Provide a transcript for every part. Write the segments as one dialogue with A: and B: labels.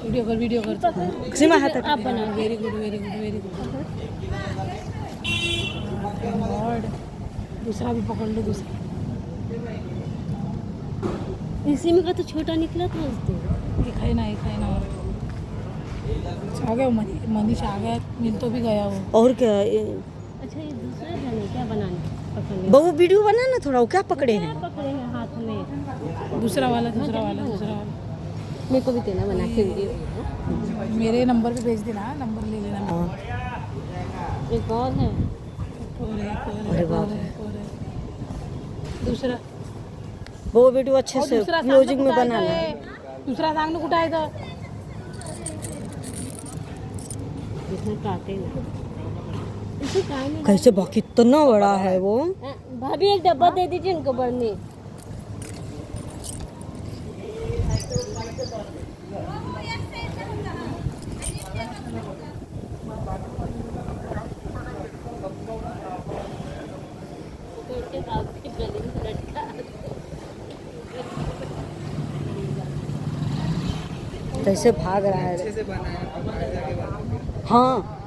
A: Video कर
B: सीमा हाथ
A: आप बना। Very good very good very good. God दूसरा भी पकड़ लो दूसरा।
C: इसी में का तो छोटा निकला था उस दिन।
A: एक है ना आ गया मनीष आ गया, मिल तो भी गया वो।
B: और क्या
C: अच्छा ये दूसरा जन है क्या बनाने पकड़ने?
B: बहू वीडियो बना ना थोड़ा, वो क्या पकड़े हैं?
C: पकड़े हैं हाथ में।
A: दूसरा वाला।
C: मेरे को भी देना बना के वीडियो।
A: मेरे नंबर पे भेज देना, नंबर ले लेना।
B: हाँ।
C: एक और है।
B: अरे बाप रे।
A: दूसरा
B: वो वीडियो अच्छे से क्लोजिंग में बनाना।
A: दूसरा सांग कुठं आहे तर
C: इसमें काटे ना। इसे काय नहीं।
B: कैसे कितना बड़ा है वो।
C: भाभी एक डब्बा दे दीजिए इनको बढ़ने।
B: कैसे भाग रहा है। हाँ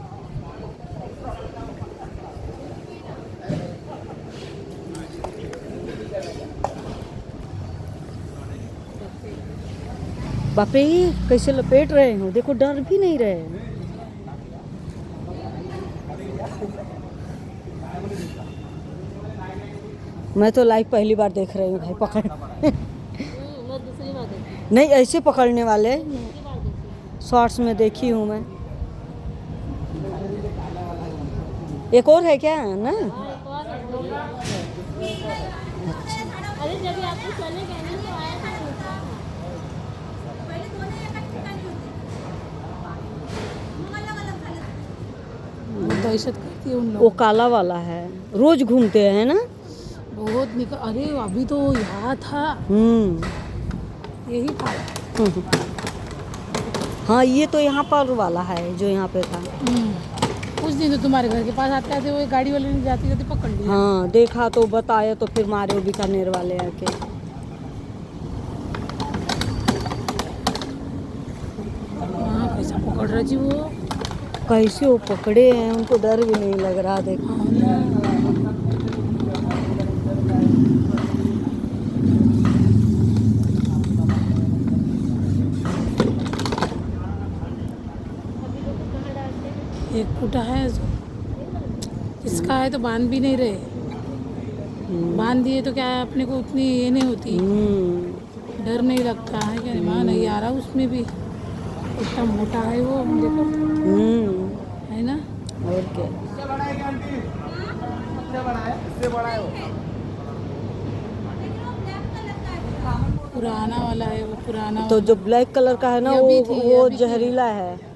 B: बाप रे, कैसे लपेट रहे हो, देखो डर भी नहीं रहे। मैं तो लाइव पहली बार देख रही हूँ भाई पकड़।
C: मैं दूसरी बार देखी।
B: नहीं ऐसे पकड़ने वाले शॉर्ट्स में देखी हूँ मैं। एक और है क्या ना?
C: अरे जब आपको चले गए ना तो आया था दूसरा।
A: दहशत करती है उन
B: वो
A: लोग।
B: काला वाला है, रोज घूमते हैं ना।
A: बहुत निकल। अरे अभी तो यहाँ था, यही था।
B: हाँ ये तो यहाँ पर वाला है जो यहाँ पे था।
A: उस दिन तो तुम्हारे घर के पास आते थे, वो गाड़ी वाले ने जाती जाती पकड़ लिया।
B: हाँ देखा तो बताया तो फिर मारे वो बीकानेर वाले आके।
A: हाँ कैसा पकड़ रहा जी वो।
B: कैसे वो पकड़े हैं, उनको डर भी नहीं लग रहा देखो।
A: एक कुटा है इसका है तो बांध भी नहीं रहे। बांध दिए तो क्या है, अपने को उतनी ये नहीं होती, डर नहीं लगता है। क्या माँ नहीं आ रहा उसमें भी, इतना मोटा है वो देखो। है ना।
B: और क्या।
A: पुराना वाला है वो, पुराना
B: तो जो ब्लैक कलर का है ना
A: ये
B: वो
A: अभी थी,
B: वो
A: अभी थी।
B: जहरीला है।